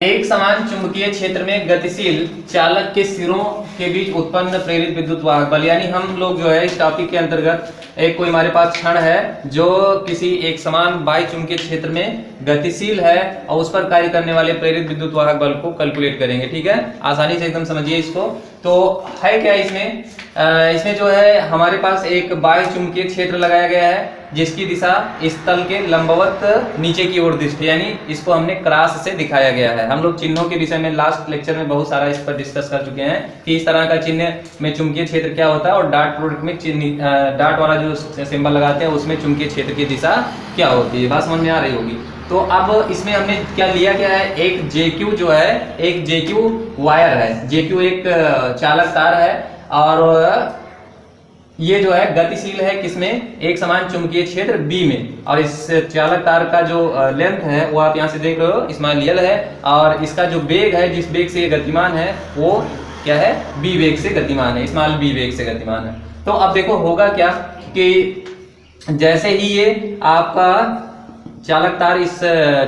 एक समान चुंबकीय क्षेत्र में गतिशील चालक के सिरों के बीच उत्पन्न प्रेरित विद्युत वाहक बल, यानी हम लोग जो है इस टॉपिक के अंतर्गत एक कोई हमारे पास क्षण है जो किसी एक समान बाह्य चुंबकीय क्षेत्र में गतिशील है और उस पर कार्य करने वाले प्रेरित विद्युत वाहक बल को कैलकुलेट करेंगे। ठीक है, आसानी से एकदम समझिए इसको। तो है क्या इसमें इसमें जो है हमारे पास एक बाह्य चुंबकीय क्षेत्र लगाया गया है जिसकी दिशा इस तल के लंबवत नीचे की ओर दिशा, यानी इसको हमने क्रॉस से दिखाया गया है। हम लोग चिन्हों के विषय में लास्ट लेक्चर में बहुत सारा इस पर डिस्कस कर चुके हैं कि इस तरह का चिन्ह में चुंबकीय क्षेत्र क्या होता है और डॉट प्रोडक्ट में डॉट वाला जो सिंबल लगाते हैं उसमें चुंबकीय क्षेत्र की दिशा क्या होती है। बात समझ में आ रही होगी। तो अब इसमें हमने क्या लिया, क्या है, एक JQ जो है, एक JQ वायर है। JQ एक चालक तार है और ये जो है गतिशील है किसमें, एक समान चुंबकीय क्षेत्र B में। और इस चालक तार का जो लेंथ है वो आप यहाँ से देख रहे हो, स्मॉल l है, और इसका जो वेग है, जिस वेग से ये गतिमान है वो क्या है, B वेग से गतिमान है, स्मॉल b वेग से गतिमान है। तो अब देखो होगा क्या कि जैसे ही ये आपका चालक तार इस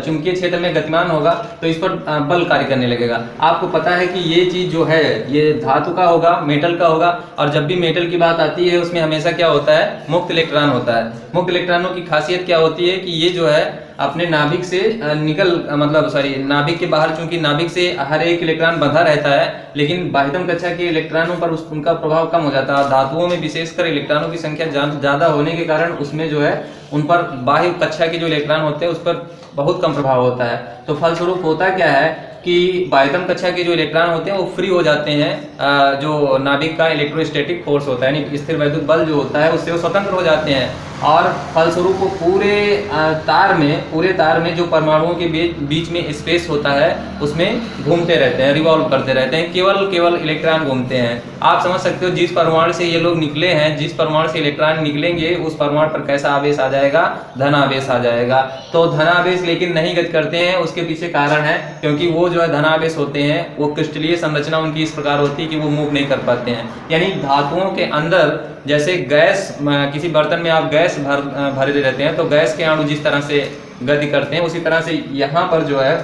चुंबकीय क्षेत्र में गतिमान होगा तो इस पर बल कार्य करने लगेगा। आपको पता है कि ये चीज जो है ये धातु का होगा, मेटल का होगा, और जब भी मेटल की बात आती है उसमें हमेशा क्या होता है, मुक्त इलेक्ट्रॉन होता है। मुक्त इलेक्ट्रॉनों की खासियत क्या होती है कि ये जो है अपने नाभिक से नाभिक के बाहर, चूंकि नाभिक से हर एक इलेक्ट्रॉन बंधा रहता है, लेकिन बाह्यतम कक्षा के इलेक्ट्रॉनों पर उनका प्रभाव कम हो जाता है। धातुओं में विशेषकर इलेक्ट्रॉनों की संख्या ज्यादा होने के कारण उसमें जो है उन पर बाह्य कक्षा के जो इलेक्ट्रॉन होते हैं उस पर बहुत कम प्रभाव होता है। तो फलस्वरूप होता क्या है कि बाह्यतम कक्षा के जो इलेक्ट्रॉन होते हैं वो फ्री हो जाते हैं। जो नाभिक का इलेक्ट्रोस्टैटिक फोर्स होता है, यानी स्थिर वैद्युत बल जो होता है उससे वो स्वतंत्र हो जाते हैं, और फलस्वरूप वो पूरे तार में जो परमाणुओं के बीच में स्पेस होता है उसमें घूमते रहते हैं, रिवॉल्व करते रहते हैं, केवल इलेक्ट्रॉन घूमते हैं। आप समझ सकते हो जिस परमाणु से ये लोग निकले हैं, जिस परमाणु से इलेक्ट्रॉन निकलेंगे उस परमाणु पर कैसा आवेश आ जाएगा, धन आवेश आ जाएगा। तो धन आवेश लेकिन नहीं गति करते हैं, उसके पीछे कारण है क्योंकि वो जो है धन आवेश होते हैं वो क्रिस्टलीय संरचना उनकी इस प्रकार होती है कि वो मूव नहीं कर पाते हैं। यानी धातुओं के अंदर जैसे गैस, किसी बर्तन में आप गैस भरे रहते हैं तो गैस के अणु जिस तरह से गति करते हैं उसी तरह से यहाँ पर जो है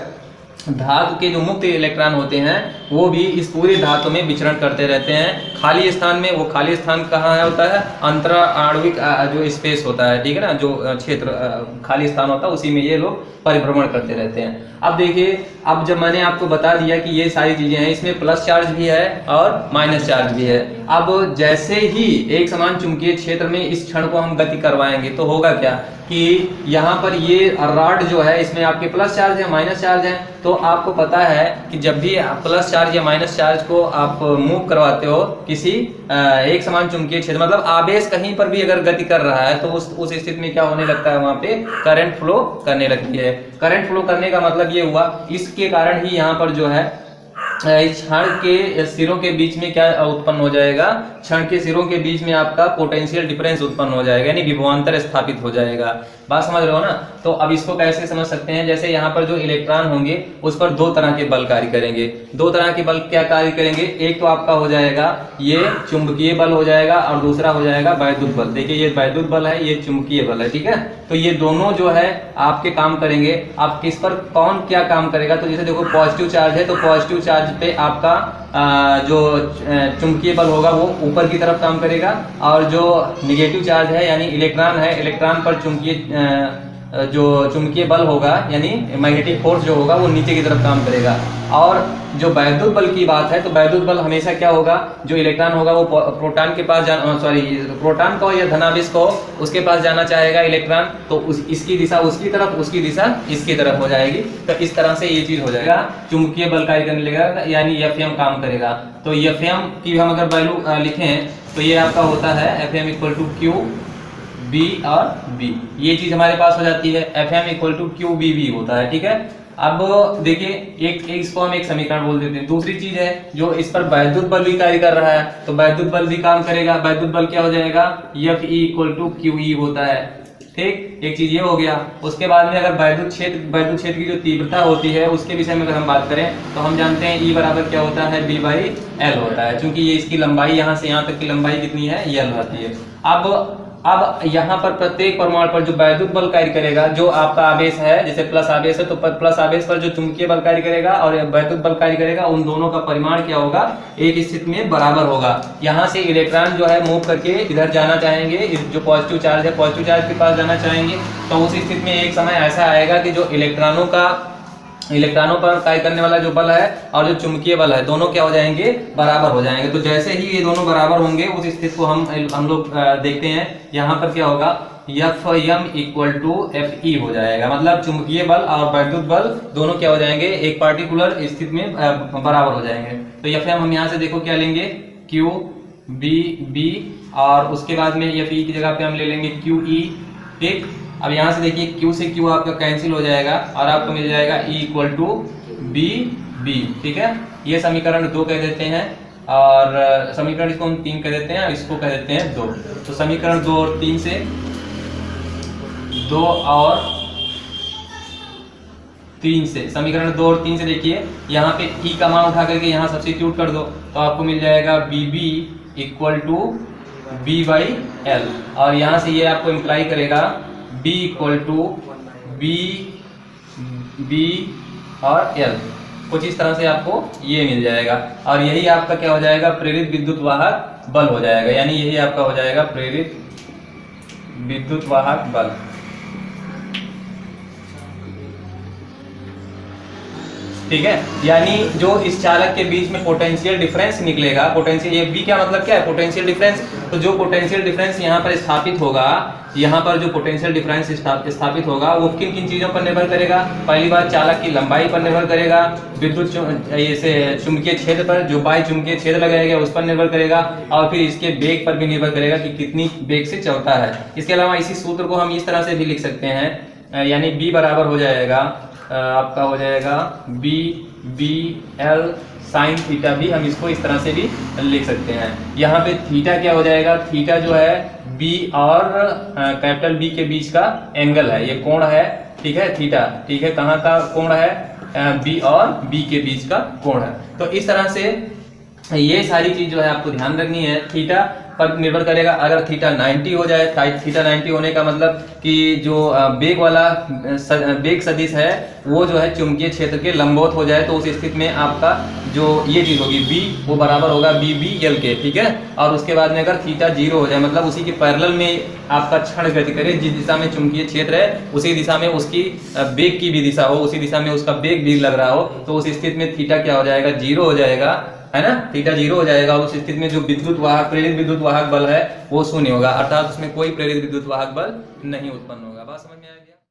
धातु के जो मुक्त इलेक्ट्रॉन होते हैं वो भी इस पूरे धातु में विचरण करते रहते हैं। खाली स्थान में, वो खाली स्थान कहाँ है होता है, अंतरा आणविक जो स्पेस होता है, ठीक है ना, जो क्षेत्र खाली स्थान होता है उसी में ये लोग परिभ्रमण करते रहते हैं। अब देखिए, अब जब मैंने आपको बता दिया कि ये सारी चीजें हैं, इसमें प्लस चार्ज भी है और माइनस चार्ज भी है। अब जैसे ही एक समान चुंबकीय क्षेत्र में इस क्षण को हम गति करवाएंगे तो होगा क्या कि यहाँ पर ये रॉड जो है इसमें आपके प्लस चार्ज है, माइनस चार्ज है। तो आपको पता है कि जब भी प्लस चार्ज या माइनस चार्ज को आप मूव करवाते हो किसी एक समान चुंबकीय क्षेत्र, मतलब आवेश कहीं पर भी अगर गति कर रहा है तो उस स्थिति में क्या होने लगता है, वहां पे करंट फ्लो करने लगती है। करंट फ्लो करने का मतलब ये हुआ, इसके कारण ही यहाँ पर जो है इस क्षण के सिरों के बीच में क्या उत्पन्न हो जाएगा, क्षण के सिरों के बीच में आपका पोटेंशियल डिफरेंस उत्पन्न हो जाएगा, यानी विभवांतर स्थापित हो जाएगा। बात समझ रहे हो ना। तो अब इसको कैसे समझ सकते हैं, जैसे यहाँ पर जो इलेक्ट्रॉन होंगे उस पर दो तरह के बल कार्य करेंगे। दो तरह के बल क्या कार्य करेंगे, एक तो आपका हो जाएगा ये चुंबकीय बल हो जाएगा और दूसरा हो जाएगा वैद्युत बल। देखिए ये वैद्युत बल है, ये चुंबकीय बल है, ठीक है। तो ये दोनों जो है आपके काम करेंगे। आप किस पर कौन क्या काम करेगा, तो जैसे देखो पॉजिटिव चार्ज है तो पॉजिटिव चार्ज पे आपका जो चुंबकीय बल होगा वो ऊपर की तरफ काम करेगा, और जो निगेटिव चार्ज है यानी इलेक्ट्रॉन है, इलेक्ट्रॉन पर जो चुंबकीय बल होगा यानी मैग्नेटिक फोर्स जो होगा वो नीचे की तरफ काम करेगा। और जो वैद्युत बल की बात है तो वैद्युत बल हमेशा क्या होगा, जो इलेक्ट्रॉन होगा वो प्रोटॉन के पास प्रोटॉन को या धनावेश को उसके पास जाना चाहेगा इलेक्ट्रॉन, तो इसकी दिशा उसकी तरफ, उसकी दिशा इसकी तरफ हो जाएगी। तो इस तरह से ये चीज हो जाएगा, चुंबकीय बल कार्य करने लगेगा, यानी Fm काम करेगा। तो Fm की हम अगर वैल्यू लिखें तो ये आपका होता है Fm equal to Q B और B, ये चीज हमारे पास हो जाती है। Fm इक्वल टू QBB होता है, ठीक है। अब देखिए एक इसको हम एक समीकरण बोल देते हैं। दूसरी चीज है जो इस पर वैद्युत बल भी कार्य कर रहा है, तो वैद्युत बल भी काम करेगा। वैद्युत बल क्या हो जाएगा, Fe इक्वल टू QE होता है, ठीक। एक चीज ये हो गया। उसके बाद में अगर वैद्युत क्षेत्र की जो तीव्रता होती है उसके विषय में अगर हम बात करें तो हम जानते हैं E बराबर क्या होता है, B/L होता है, क्योंकि ये इसकी लंबाई यहाँ से यहाँ तक की लंबाई कितनी है, L होती है। अब अब यहाँ पर प्रत्येक परमाणु पर जो वैद्युत बल कार्य करेगा, जो आपका आवेश है, जैसे प्लस आवेश है तो प्लस आवेश पर जो चुंबकीय बल कार्य करेगा और वैद्युत बल कार्य करेगा, उन दोनों का परिमाण क्या होगा, एक स्थिति में बराबर होगा। यहाँ से इलेक्ट्रॉन जो है मूव करके इधर जाना चाहेंगे, जो पॉजिटिव चार्ज है पॉजिटिव चार्ज के पास जाना चाहेंगे, तो उस स्थिति में एक समय ऐसा आएगा कि जो इलेक्ट्रॉनों पर कार्य करने वाला जो बल है और जो चुंबकीय बल है, दोनों क्या हो जाएंगे, बराबर हो जाएंगे। तो जैसे ही ये दोनों बराबर होंगे उस स्थिति को हम लोग देखते हैं। यहाँ पर क्या होगा, Fm इक्वल टू Fe हो जाएगा, मतलब चुंबकीय बल और वैद्युत बल दोनों क्या हो जाएंगे, एक पार्टिकुलर स्थिति में बराबर हो जाएंगे। तो Fm हम यहाँ से देखो क्या लेंगे, Q B और उसके बाद में Fe की जगह पे हम ले लेंगे QE। ठीक, अब यहाँ से देखिए Q से Q आपका कैंसिल हो जाएगा और आपको मिल जाएगा E इक्वल टू B। ठीक है, ये समीकरण 2 कह देते हैं और समीकरण इसको हम 3 कह देते हैं, इसको कह देते हैं 2। तो समीकरण 2 और 3 से 2 और 3 से समीकरण 2 और 3 से देखिए यहाँ पे E का मान उठा करके यहाँ सब्स्टिट्यूट कर दो तो आपको मिल जाएगा BB इक्वल टू B/L और यहाँ से ये आपको इम्प्लाई करेगा B इक्वल टू B और L। कुछ इस तरह से आपको ये मिल जाएगा और यही आपका क्या हो जाएगा, प्रेरित विद्युत वाहक बल हो जाएगा, यानी यही आपका हो जाएगा प्रेरित विद्युत वाहक बल। ठीक है, यानी जो इस चालक के बीच में पोटेंशियल डिफरेंस निकलेगा, पोटेंशियल, ये B क्या मतलब क्या है, पोटेंशियल डिफरेंस। तो जो पोटेंशियल डिफरेंस यहाँ पर स्थापित होगा, यहाँ पर जो पोटेंशियल डिफरेंस स्थापित होगा वो किन किन चीजों पर निर्भर करेगा, पहली बात चालक की लंबाई पर निर्भर करेगा, विद्युत चुंबकीय क्षेत्र पर, जो बाह्य चुंबकीय क्षेत्र लगाएगा उस पर निर्भर करेगा और फिर इसके वेग पर भी निर्भर करेगा कि कितनी वेग से चलता है। इसके अलावा इसी सूत्र को हम इस तरह से भी लिख सकते हैं, यानी B बराबर हो जाएगा आपका हो जाएगा BL साइन थीटा, भी हम इसको इस तरह से भी लिख सकते हैं। यहाँ पे थीटा क्या हो जाएगा, थीटा जो है B और कैपिटल B के बीच का एंगल है, ये कोण है। ठीक है, थीटा, ठीक है, कहाँ का कोण है, B और B के बीच का कोण है। तो इस तरह से ये सारी चीज जो है आपको ध्यान रखनी है, थीटा पर निर्भर करेगा। अगर थीटा 90 हो जाए, थीटा 90 होने का मतलब कि जो बेग वाला बेग सदिश है वो जो है चुंबकीय क्षेत्र के लंबवत हो जाए, तो उस स्थिति में आपका जो ये चीज होगी B वो बराबर होगा BBL के। ठीक है, और उसके बाद में अगर थीटा 0 हो जाए, मतलब उसी के पैरेलल में आपका क्षण गति करे, जिस दिशा में चुंबकीय क्षेत्र है उसी दिशा में उसकी बेग की भी दिशा हो, उसी दिशा में उसका बेग भी लग रहा हो, तो उस स्थिति में थीटा क्या हो जाएगा, 0 हो जाएगा, है ना, थीटा 0 हो जाएगा। और उस स्थिति में जो विद्युत वाहक, प्रेरित विद्युत वाहक बल है वो शून्य होगा, अर्थात उसमें कोई प्रेरित विद्युत वाहक बल नहीं उत्पन्न होगा। बात समझ में